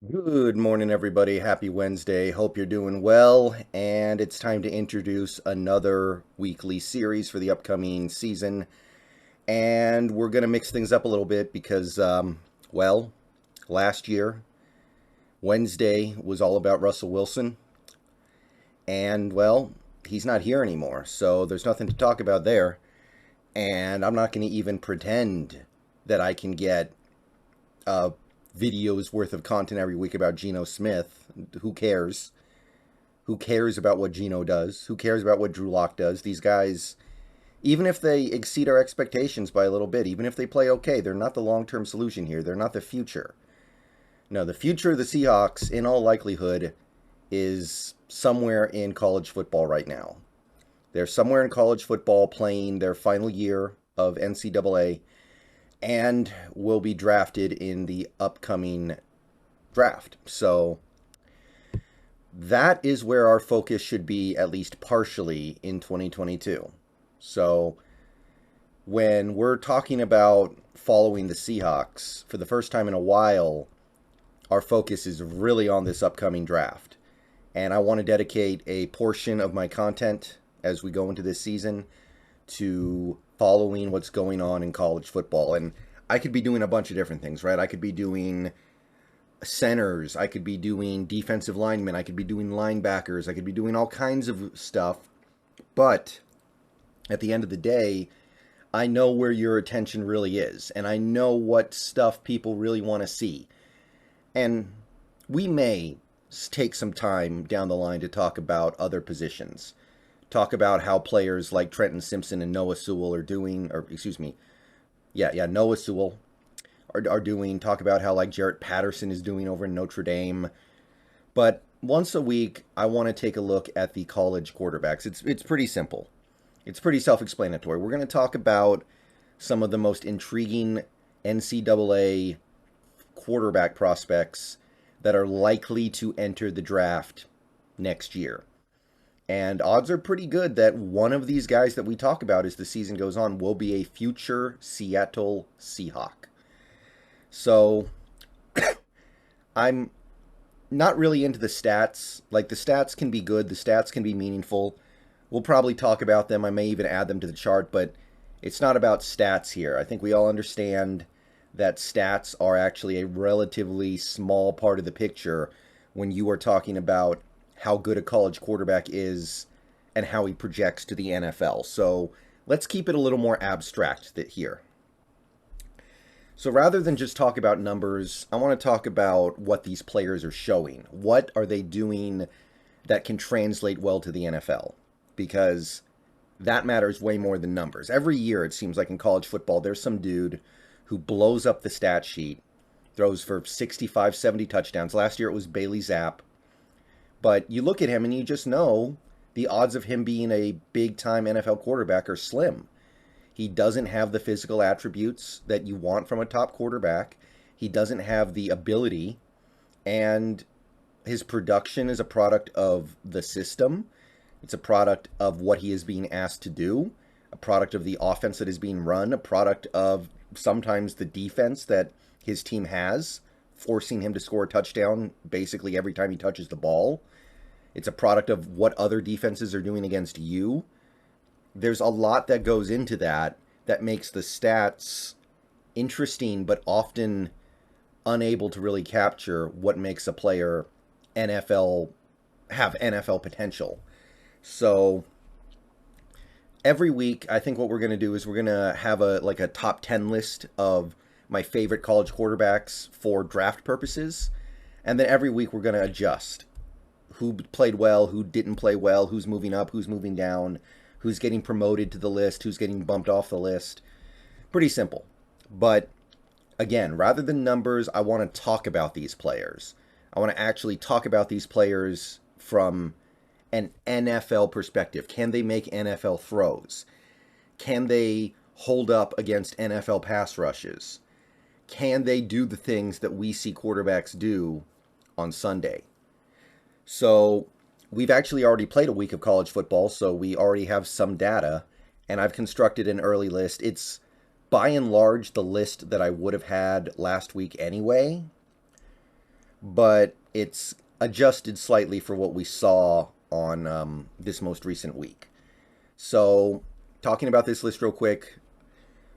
Good morning, everybody. Happy Wednesday. Hope you're doing well. And it's time to introduce another weekly series for the upcoming season. And we're going to mix things up a little bit because, well, last year, Wednesday was all about Russell Wilson. And, well, he's not here anymore. So there's nothing to talk about there. And I'm not going to even pretend that I can get a videos worth of content every week about Geno Smith. Who cares? Who cares about what Geno does? Who cares about what Drew Lock does? These guys, even if they exceed our expectations by a little bit, even if they play okay, they're not the long-term solution here. They're not the future. No, the future of the Seahawks, in all likelihood, is somewhere in college football right now. They're somewhere in college football playing their final year of NCAA and will be drafted in the upcoming draft. So that is where our focus should be, at least partially, in 2022. So when we're talking about following the Seahawks for the first time in a while, our focus is really on this upcoming draft. And I want to dedicate a portion of my content as we go into this season to following what's going on in college football. And I could be doing a bunch of different things, right? I could be doing centers, I could be doing defensive linemen, I could be doing linebackers, I could be doing all kinds of stuff. But at the end of the day, I know where your attention really is, and I know what stuff people really want to see. And we may take some time down the line to talk about other positions. Talk about how players like Trenton Simpson and Noah Sewell are doing, or excuse me, Noah Sewell are doing. Talk about how like Jarrett Patterson is doing over in Notre Dame. But once a week, I want to take a look at the college quarterbacks. It's pretty simple. It's pretty self-explanatory. We're going to talk about some of the most intriguing NCAA quarterback prospects that are likely to enter the draft next year. And odds are pretty good that one of these guys that we talk about as the season goes on will be a future Seattle Seahawk. So I'm not really into the stats. Like, the stats can be good, the stats can be meaningful. We'll probably talk about them. I may even add them to the chart, but it's not about stats here. I think we all understand that stats are actually a relatively small part of the picture when you are talking about how good a college quarterback is and how he projects to the NFL. So let's keep it a little more abstract here. So rather than just talk about numbers, I want to talk about what these players are showing. What are they doing that can translate well to the NFL? Because that matters way more than numbers. Every year, it seems like in college football, there's some dude who blows up the stat sheet, throws for 65, 70 touchdowns. Last year, it was Bailey Zapp. But you look at him and you just know the odds of him being a big-time NFL quarterback are slim. He doesn't have the physical attributes that you want from a top quarterback. He doesn't have the ability, and his production is a product of the system. It's a product of what he is being asked to do, a product of the offense that is being run, a product of sometimes the defense that his team has, forcing him to score a touchdown basically every time he touches the ball. It's a product of what other defenses are doing against you. There's a lot that goes into that makes the stats interesting, but often unable to really capture what makes a player NFL have NFL potential. So every week, I think what we're going to do is we're going to have a top 10 list of my favorite college quarterbacks for draft purposes. And then every week we're going to adjust who played well, who didn't play well, who's moving up, who's moving down, who's getting promoted to the list, who's getting bumped off the list. Pretty simple. But again, rather than numbers, I want to talk about these players. I want to actually talk about these players from an NFL perspective. Can they make NFL throws? Can they hold up against NFL pass rushes? Can they do the things that we see quarterbacks do on Sunday? So we've actually already played a week of college football, so we already have some data, and I've constructed an early list. It's by and large the list that I would have had last week anyway, but it's adjusted slightly for what we saw on this most recent week. So, talking about this list real quick,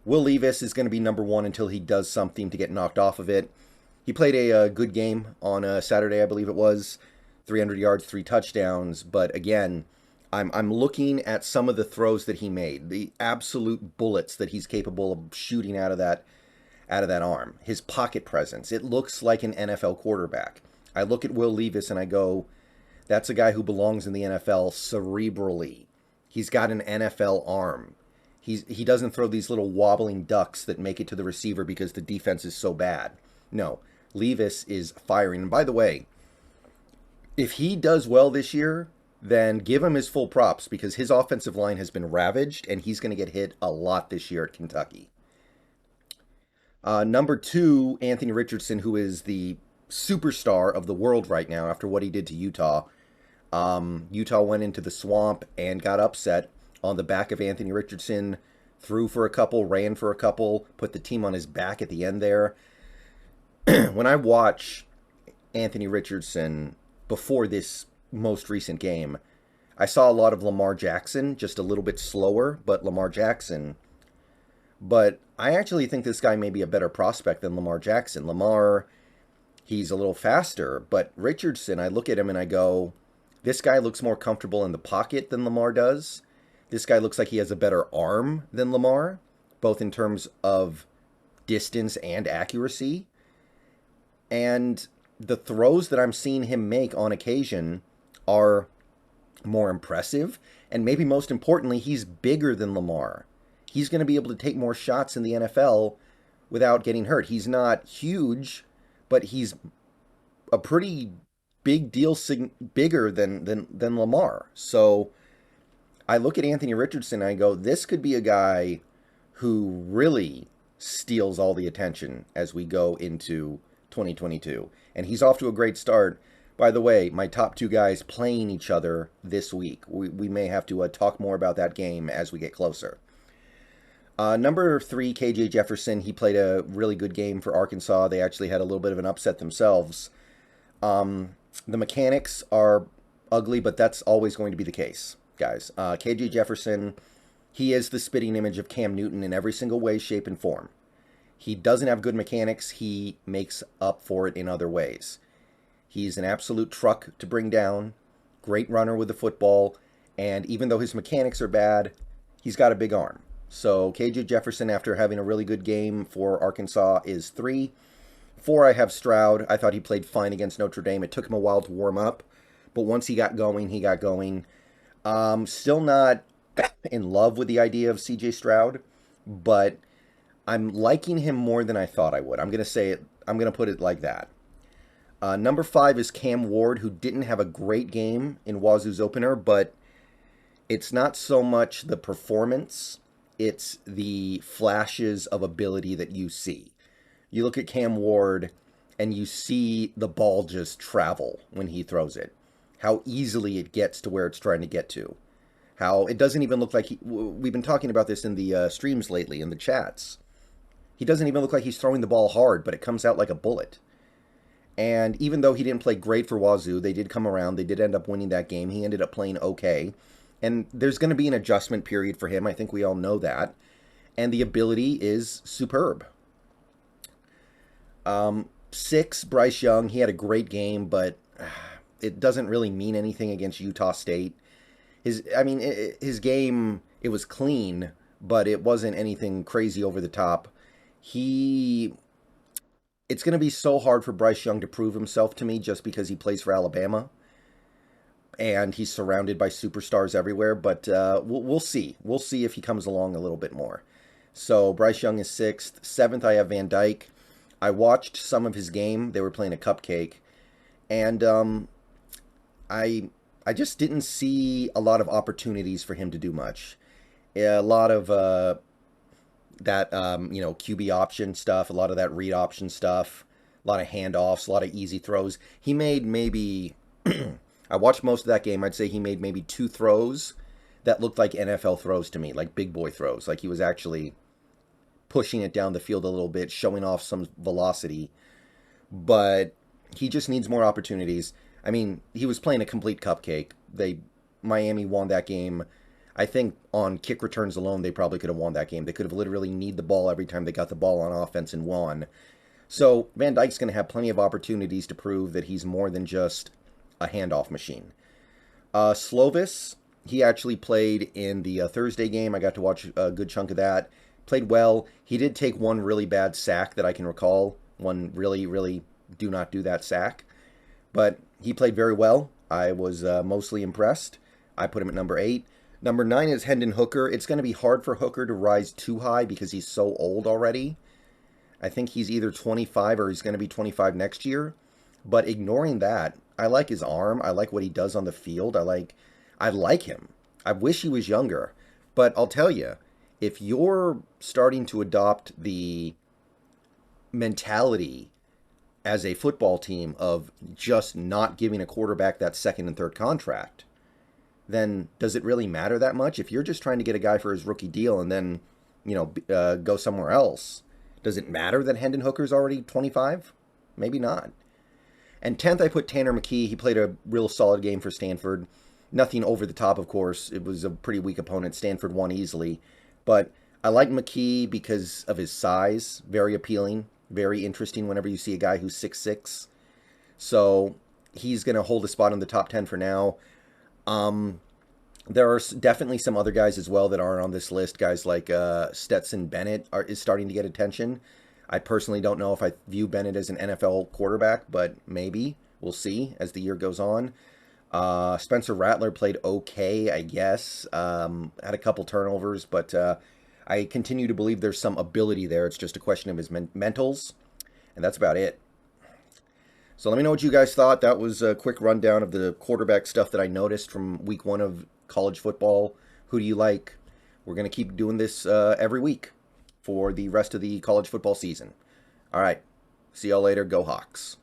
Will Levis is going to be number one until he does something to get knocked off of it. He played a good game on Saturday, I believe it was. 300 yards, 3 touchdowns. But again, I'm looking at some of the throws that he made, the absolute bullets that he's capable of shooting out of that arm. His pocket presence. It looks like an NFL quarterback. I look at Will Levis and I go, that's a guy who belongs in the NFL cerebrally. He's got an NFL arm. He doesn't throw these little wobbling ducks that make it to the receiver because the defense is so bad. No, Levis is firing. And by the way, if he does well this year, then give him his full props because his offensive line has been ravaged and he's going to get hit a lot this year at Kentucky. Number 2, Anthony Richardson, who is the superstar of the world right now after what he did to Utah. Utah went into the swamp and got upset on the back of Anthony Richardson, threw for a couple, ran for a couple, put the team on his back at the end there. When I watch Anthony Richardson before this most recent game, I saw a lot of Lamar Jackson, just a little bit slower, but Lamar Jackson. But I actually think this guy may be a better prospect than Lamar Jackson. Lamar, he's a little faster, but Richardson, I look at him and I go, this guy looks more comfortable in the pocket than Lamar does. This guy looks like he has a better arm than Lamar, both in terms of distance and accuracy. And the throws that I'm seeing him make on occasion are more impressive. And maybe most importantly, he's bigger than Lamar. He's going to be able to take more shots in the NFL without getting hurt. He's not huge, but he's a pretty big deal, bigger than Lamar. So I look at Anthony Richardson and I go, this could be a guy who really steals all the attention as we go into 2022. And he's off to a great start. By the way, my top 2 guys playing each other this week. We may have to talk more about that game as we get closer. Number 3, KJ Jefferson. He played a really good game for Arkansas. They actually had a little bit of an upset themselves. The mechanics are ugly, but that's always going to be the case, guys. KJ Jefferson, he is the spitting image of Cam Newton in every single way, shape, and form. He doesn't have good mechanics. He makes up for it in other ways. He's an absolute truck to bring down, great runner with the football, and even though his mechanics are bad, he's got a big arm. So KJ Jefferson, after having a really good game for Arkansas, is 3. 4, I have Stroud. I thought he played fine against Notre Dame. It took him a while to warm up, but once he got going, he got going. Still not in love with the idea of CJ Stroud, but I'm liking him more than I thought I would. I'm going to say it. I'm going to put it like that. Number 5 is Cam Ward, who didn't have a great game in Wazoo's opener, but it's not so much the performance, it's the flashes of ability that you see. You look at Cam Ward and you see the ball just travel when he throws it. How easily it gets to where it's trying to get to. How it doesn't even look like we've been talking about this in the streams lately, in the chats. He doesn't even look like he's throwing the ball hard, but it comes out like a bullet. And even though he didn't play great for Wazoo, they did come around. They did end up winning that game. He ended up playing okay. And there's going to be an adjustment period for him. I think we all know that. And the ability is superb. 6, Bryce Young. He had a great game, but it doesn't really mean anything against Utah State. His game, it was clean, but it wasn't anything crazy over the top. It's going to be so hard for Bryce Young to prove himself to me just because he plays for Alabama. And he's surrounded by superstars everywhere. But we'll see. We'll see if he comes along a little bit more. So Bryce Young is 6th. 7th, I have Van Dyke. I watched some of his game. They were playing a cupcake. And I just didn't see a lot of opportunities for him to do much. A lot of that QB option stuff, a lot of that read option stuff, a lot of handoffs, a lot of easy throws. He made maybe, I watched most of that game, I'd say he made maybe 2 throws that looked like NFL throws to me, like big boy throws, like he was actually pushing it down the field a little bit, showing off some velocity. But He just needs more opportunities. I mean, he was playing a complete cupcake. Miami won that game. I think on kick returns alone, they probably could have won that game. They could have literally kneed the ball every time they got the ball on offense and won. So Van Dyke's going to have plenty of opportunities to prove that he's more than just a handoff machine. Slovis, he actually played in the Thursday game. I got to watch a good chunk of that. Played well. He did take one really bad sack that I can recall. One really, really do not do that sack. But he played very well. I was mostly impressed. I put him at number 8. Number 9 is Hendon Hooker. It's going to be hard for Hooker to rise too high because he's so old already. I think he's either 25 or he's going to be 25 next year. But ignoring that, I like his arm. I like what he does on the field. I like him. I wish he was younger. But I'll tell you, if you're starting to adopt the mentality as a football team of just not giving a quarterback that second and third contract, then does it really matter that much? If you're just trying to get a guy for his rookie deal and then, go somewhere else, does it matter that Hendon Hooker's already 25? Maybe not. And 10th, I put Tanner McKee. He played a real solid game for Stanford. Nothing over the top, of course. It was a pretty weak opponent. Stanford won easily. But I like McKee because of his size. Very appealing. Very interesting whenever you see a guy who's 6'6". So he's going to hold a spot in the top 10 for now. There are definitely some other guys as well that aren't on this list. Guys like Stetson Bennett is starting to get attention. I personally don't know if I view Bennett as an NFL quarterback, but maybe. We'll see as the year goes on. Spencer Rattler played okay, I guess. Had a couple turnovers, but I continue to believe there's some ability there. It's just a question of his mentals, and that's about it. So let me know what you guys thought. That was a quick rundown of the quarterback stuff that I noticed from week 1 of college football. Who do you like? We're going to keep doing this every week for the rest of the college football season. All right. See y'all later. Go Hawks.